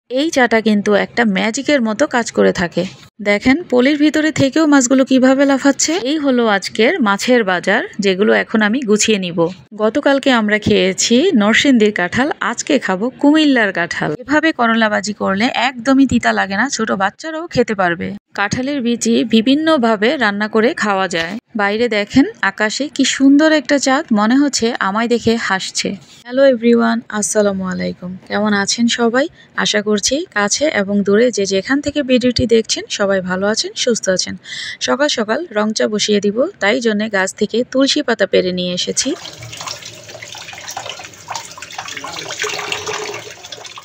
এই চাটা কিন্তু একটা ম্যাজিকের মতো কাজ করে থাকে। দেখেন পলির ভিতরে থেকেও মাছগুলো কিভাবে লাফাচ্ছে। এই হলো আজকের মাছের বাজার, যেগুলো এখন আমি গুছিয়ে নিব। গতকালকে আমরা খেয়েছি নরসিংদীর কাঁঠাল, আজকে খাবো কুমিল্লার কাঁঠাল। এভাবে করলা ভাজি করলে একদমই তিতা লাগে না, ছোট বাচ্চারাও খেতে পারবে। কাঁঠালের বীজই বিভিন্নভাবে রান্না করে খাওয়া যায়। বাইরে দেখেন আকাশে কি সুন্দর একটা চাঁদ, মনে হচ্ছে আমায় দেখে হাসছে। হ্যালো এভরিওয়ান, আসসালামু আলাইকুম। কেমন আছেন সবাই? আশা করছি কাছে এবং দূরে যে যেখান থেকে ভিডিওটি দেখছেন সবাই ভালো আছেন, সুস্থ আছেন। সকাল সকাল রং চা বসিয়ে দিব, তাই জন্য গাছ থেকে তুলসী পাতা পেরে নিয়ে এসেছি।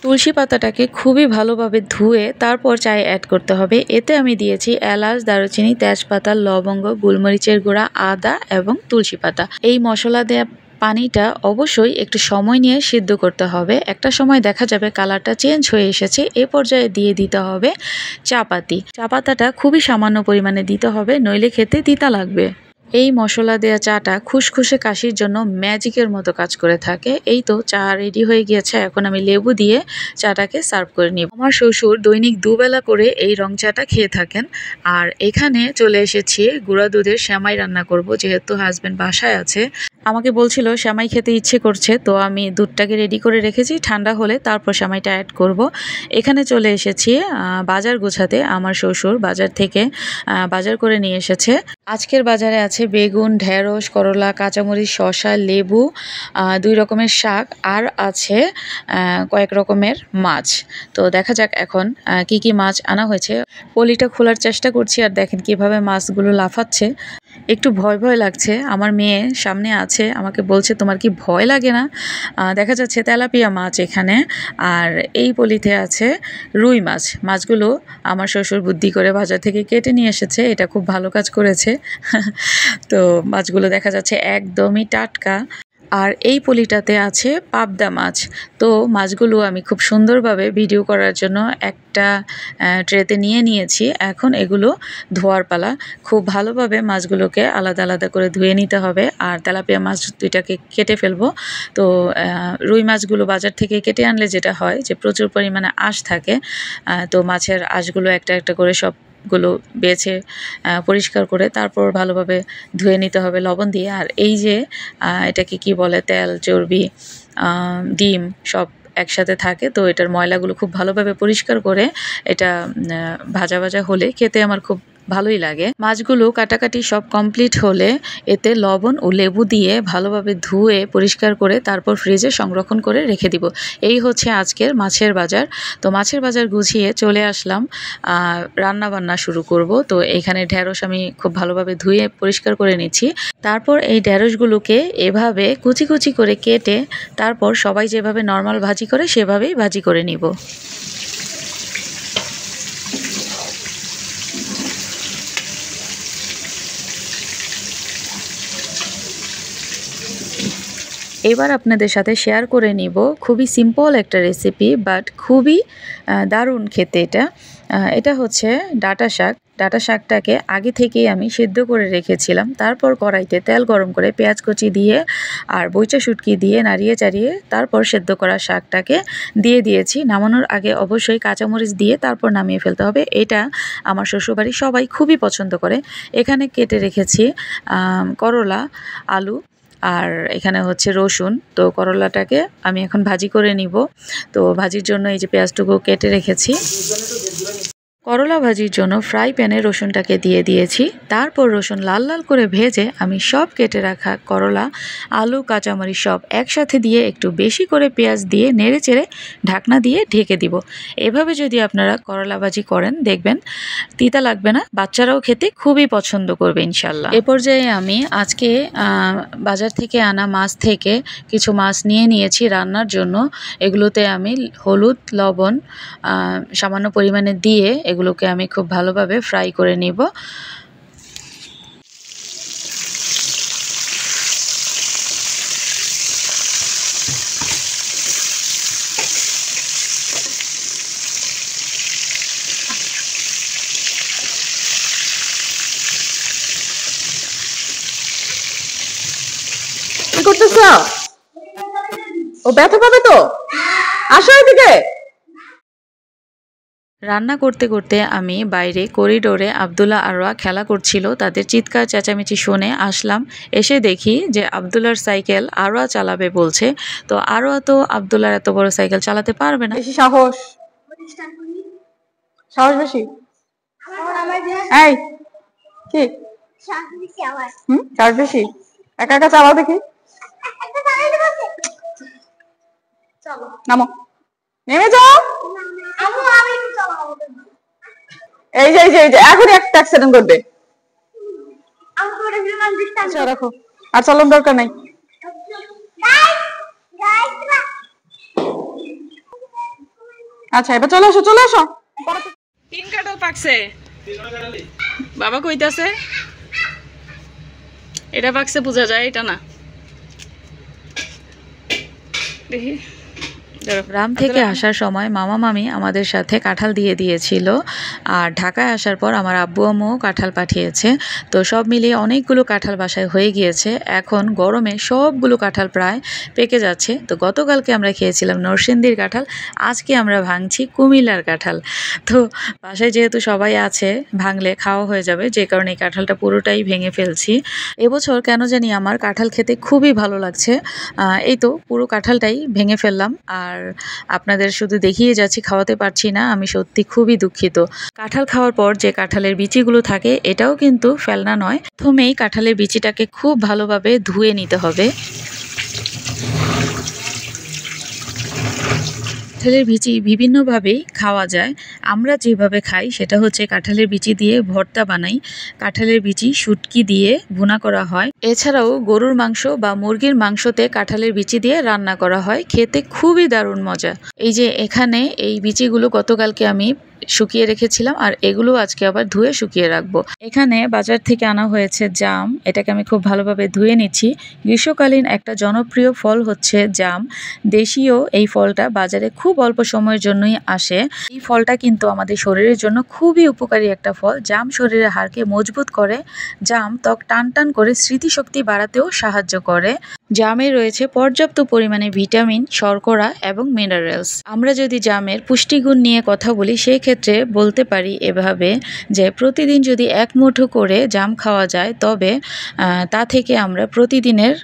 তুলসী পাতাটাকে খুবই ভালোভাবে ধুয়ে তারপর চায়ে অ্যাড করতে হবে। এতে আমি দিয়েছি এলাচ, দারুচিনি, তেজপাতা, লবঙ্গ, গোলমরিচের গুঁড়া, আদা এবং তুলসী পাতা। এই মশলা দেওয়া পানিটা অবশ্যই একটু সময় নিয়ে সিদ্ধ করতে হবে। একটা সময় দেখা যাবে কালারটা চেঞ্জ হয়ে এসেছে, এ পর্যায়ে দিয়ে দিতে হবে চা পাতি। চা পাতাটা খুবই সামান্য পরিমাণে দিতে হবে, নইলে খেতে তিতা লাগবে। এই মশলা দেওয়া চাটা খুসখুসে কাশির জন্য ম্যাজিকের মতো কাজ করে থাকে। এই তো চা রেডি হয়ে গিয়েছে, এখন আমি লেবু দিয়ে চাটাকে সার্ভ করে নিব। আমার শ্বশুর দৈনিক দুবেলা করে এই রং চাটা খেয়ে থাকেন। আর এখানে চলে এসেছি গুঁড়া দুধের সেমাই রান্না করব, যেহেতু হাজবেন্ড বাসায় আছে। আমাকে বলছিল সেমাই খেতে ইচ্ছে করছে, তো আমি দুধটাকে রেডি করে রেখেছি, ঠান্ডা হলে তারপর সেমাইটা অ্যাড করব। এখানে চলে এসেছি বাজার গোছাতে। আমার শ্বশুর বাজার থেকে বাজার করে নিয়ে এসেছে। আজকের বাজারে আছে বেগুন, ঢেঁড়স, করলা, কাঁচামরিচ, শসা, লেবু, 2 রকমের শাক, আর আছে কয়েক রকমের মাছ। তো দেখা যাক এখন কি কি মাছ আনা হয়েছে। পলিটা খোলার চেষ্টা করছি, আর দেখেন কিভাবে মাছগুলো লাফাচ্ছে। একটু ভয় ভয় লাগছে। আমার মেয়ে সামনে আছে, আমাকে বলছে তোমার কি ভয় লাগে না? দেখা যাচ্ছে তেলাপিয়া মাছ এখানে, আর এই পলিতে আছে রুই মাছ। মাছগুলো আমার শ্বশুর বুদ্ধি করে বাজার থেকে কেটে নিয়ে এসেছে, এটা খুব ভালো কাজ করেছে। তো মাছগুলো দেখা যাচ্ছে একদমই টাটকা। আর এই পলিটাতে আছে পাবদা মাছ। তো মাছগুলো আমি খুব সুন্দরভাবে ভিডিও করার জন্য একটা ট্রেতে নিয়ে নিয়েছি। এখন এগুলো ধোয়ার পালা। খুব ভালোভাবে মাছগুলোকে আলাদা আলাদা করে ধুয়ে নিতে হবে, আর তেলাপিয়া মাছ দুইটাকে কেটে ফেলবো। তো রুই মাছগুলো বাজার থেকে কেটে আনলে যেটা হয় যে প্রচুর পরিমাণে আঁশ থাকে, তো মাছের আঁশগুলো একটা একটা করে সবগুলো বেছে পরিষ্কার করে তারপর ভালোভাবে ধুয়ে নিতে হবে লবণ দিয়ে। আর এই যে এটাকে কি বলে, তেল, চর্বি, ডিম সব একসাথে থাকে, তো এটার ময়লাগুলো খুব ভালোভাবে পরিষ্কার করে এটা ভাজা ভাজা হলে খেতে আমার খুব ভালোই লাগে। মাছগুলো কাটাকাটি সব কমপ্লিট হলে এতে লবণ ও লেবু দিয়ে ভালোভাবে ধুয়ে পরিষ্কার করে তারপর ফ্রিজে সংরক্ষণ করে রেখে দিব। এই হচ্ছে আজকের মাছের বাজার। তো মাছের বাজার গুছিয়ে চলে আসলাম, রান্না বান্না শুরু করব। তো এখানে ঢেঁড়স আমি খুব ভালোভাবে ধুয়ে পরিষ্কার করে নিচ্ছি। তারপর এই ঢেঁড়সগুলোকে এভাবে কুচি কুচি করে কেটে তারপর সবাই যেভাবে নর্মাল ভাজি করে সেভাবেই ভাজি করে নিব। এবার আপনাদের সাথে শেয়ার করে নিব খুবই সিম্পল একটা রেসিপি, বাট খুবই দারুণ খেতে। এটা হচ্ছে ডাঁটা শাক। ডাঁটা শাকটাকে আগে থেকেই আমি সিদ্ধ করে রেখেছিলাম, তারপর কড়াইতে তেল গরম করে পেঁয়াজ কুচি দিয়ে আর বইচা শুটকি দিয়ে নাড়িয়ে চাড়িয়ে তারপর সেদ্ধ করা শাকটাকে দিয়ে দিয়েছি। নামানোর আগে অবশ্যই কাঁচামরিচ দিয়ে তারপর নামিয়ে ফেলতে হবে। এটা আমার শ্বশুরবাড়ি সবাই খুবই পছন্দ করে। এখানে কেটে রেখেছি করলা, আলু, আর এখানে হচ্ছে রসুন। তো করলাটাকে আমি এখন ভাজি করে নিব। তো ভাজির জন্য এই যে পেঁয়াজটুকু কেটে রেখেছি। করলা ভাজির জন্য ফ্রাই প্যানে রসুনটাকে দিয়ে দিয়েছি। তারপর রসুন লাল লাল করে ভেজে আমি সব কেটে রাখা করলা, আলু, কাঁচামরিচ সব একসাথে দিয়ে একটু বেশি করে পেঁয়াজ দিয়ে নেড়ে চেড়ে ঢাকনা দিয়ে ঢেকে দিব। এভাবে যদি আপনারা করলা ভাজি করেন দেখবেন তিতা লাগবে না, বাচ্চারাও খেতে খুবই পছন্দ করবে ইনশাল্লাহ। এ পর্যায়ে আমি আজকে বাজার থেকে আনা মাছ থেকে কিছু মাছ নিয়ে নিয়েছি রান্নার জন্য। এগুলোতে আমি হলুদ, লবণ সামান্য পরিমাণে দিয়ে এগুলোকে আমি খুব ভালোভাবে ফ্রাই করে নিব। কি করতেছ? ও ব্যথা পাবে তো, আসো এদিকে। রান্না করতে করতে আমি বাইরে করিডোরে আব্দুল্লাহ আরোয়া খেলা করছিল, তাদের চিৎকার চেঁচামেচি শুনে আসলাম। এসে দেখি যে আব্দুল্লাহর সাইকেল আরোয়া চালাবে বলছে। তো আরোয়া তো আব্দুল্লাহর এত বড় সাইকেল চালাতে পারবে না। বেশি সাহস, সাহস বেশি। এই কি সাহস বেশি? একা একা চালাও দেখি। নামো, নেমে যাও। এই যে এখনই একটা অ্যাক্সিডেন্ট করবে। রাখো, আর চালানোর দরকার নাই। আচ্ছা এবার চলে আসো। তিন কাঁঠাল পাকছে, বাবা কইতাছে। এটা পাকছে বোঝা যায়, এটা না। দেখি গ্রাম থেকে আসার সময় মামা মামি আমাদের সাথে কাঁঠাল দিয়ে দিয়েছিল, আর ঢাকায় আসার পর আমার আব্বু আম্মুও কাঁঠাল পাঠিয়েছে। তো সব মিলিয়ে অনেকগুলো কাঁঠাল বাসায় হয়ে গিয়েছে। এখন গরমে সবগুলো কাঁঠাল প্রায় পেকে যাচ্ছে। তো গতকালকে আমরা খেয়েছিলাম নরসিংদীর কাঁঠাল, আজকে আমরা ভাঙছি কুমিল্লার কাঁঠাল। তো বাসায় যেহেতু সবাই আছে, ভাঙলে খাওয়া হয়ে যাবে, যে কারণে এই কাঁঠালটা পুরোটাই ভেঙে ফেলছি। এবছর কেন জানি আমার কাঁঠাল খেতে খুবই ভালো লাগছে। এই তো পুরো কাঁঠালটাই ভেঙে ফেললাম, আর আপনাদের শুধু দেখিয়ে যাচ্ছি, খাওয়াতে পারছি না। আমি সত্যি খুবই দুঃখিত। কাঁঠাল খাওয়ার পর যে কাঁঠালের বিচিগুলো থাকে, এটাও কিন্তু ফেলনা নয়। প্রথমেই কাঁঠালের বিচিটাকে খুব ভালোভাবে ধুয়ে নিতে হবে। কাঁঠালের বিচি বিভিন্নভাবেই খাওয়া যায়। আমরা যেভাবে খাই সেটা হচ্ছে কাঁঠালের বিচি দিয়ে ভর্তা বানাই, কাঁঠালের বিচি শুটকি দিয়ে ভুনা করা হয়। এছাড়াও গরুর মাংস বা মুরগির মাংসতে কাঁঠালের বিচি দিয়ে রান্না করা হয়, খেতে খুবই দারুণ মজা। এই যে এখানে এই বিচিগুলো গতকালকে আমি শুকিয়ে রেখেছিলাম, আর এগুলো আজকে আবার ধুয়ে শুকিয়ে রাখবো। এখানে বাজার থেকে আনা হয়েছে জাম, এটাকে আমি খুব ভালোভাবে ধুয়ে নিচ্ছি। গ্রীষ্মকালীন একটা জনপ্রিয় ফল হচ্ছে জাম। দেশীয় এই ফলটা বাজারে খুব অল্প সময়ের জন্যই আসে। এই ফলটা কিন্তু আমাদের শরীরের জন্য খুবই উপকারী একটা ফল। জাম শরীরের হাড়কে মজবুত করে, জাম ত্বক টান করে স্মৃতিশক্তি বাড়াতেও সাহায্য করে। জামে রয়েছে পর্যাপ্ত পরিমাণে ভিটামিন, শর্করা এবং মিনারেলস। আমরা যদি জামের পুষ্টিগুণ নিয়ে কথা বলি, সেই ক্ষেত্রে বলতে পারি এভাবে যে প্রতিদিন যদি এক মুঠো করে জাম খাওয়া যায়, তবে তা থেকে আমরা প্রতিদিনের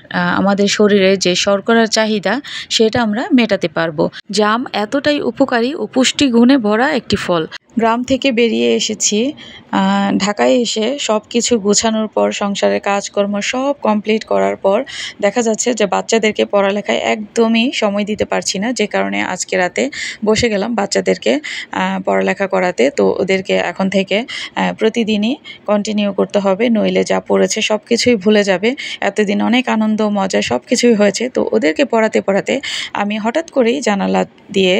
আমাদের শরীরে যে শর্করার চাহিদা, সেটা আমরা মেটাতে পারবো। জাম এতটাই উপকারী ও পুষ্টিগুণে ভরা একটি ফল। গ্রাম থেকে বেরিয়ে এসেছি, ঢাকায় এসে সব কিছু গোছানোর পর, সংসারের কাজকর্ম সব কমপ্লিট করার পর দেখা যাচ্ছে যে বাচ্চাদেরকে পড়ালেখায় একদমই সময় দিতে পারছি না, যে কারণে আজকে রাতে বসে গেলাম বাচ্চাদেরকে পড়ালেখা করাতে। তো ওদেরকে এখন থেকে প্রতিদিনই কন্টিনিউ করতে হবে, নইলে যা পড়েছে সব কিছুই ভুলে যাবে। এতদিন অনেক আনন্দ মজা সব কিছুই হয়েছে। তো ওদেরকে পড়াতে আমি হঠাৎ করেই জানালা দিয়ে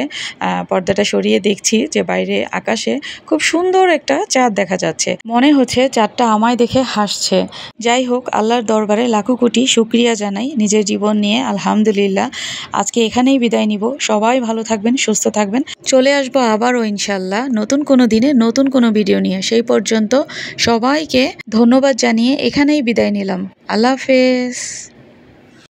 পর্দাটা সরিয়ে দেখছি যে বাইরে আকাশে খুব সুন্দর একটা চাঁদ দেখা যাচ্ছে। মনে হচ্ছে চাঁদটা আমায় দেখে হাসছে। যাই হোক, আল্লাহর দরবারে লাখো কোটি শুকরিয়া জানাই নিজের জীবন নিয়ে। আলহামদুলিল্লাহ, আজকে এখানেই বিদায় নিব। সবাই ভালো থাকবেন, সুস্থ থাকবেন। চলে আসবো আবারও ইনশাল্লাহ নতুন কোনো দিনে নতুন কোনো ভিডিও নিয়ে। সেই পর্যন্ত সবাইকে ধন্যবাদ জানিয়ে এখানেই বিদায় নিলাম। আল্লাহ হাফেজ।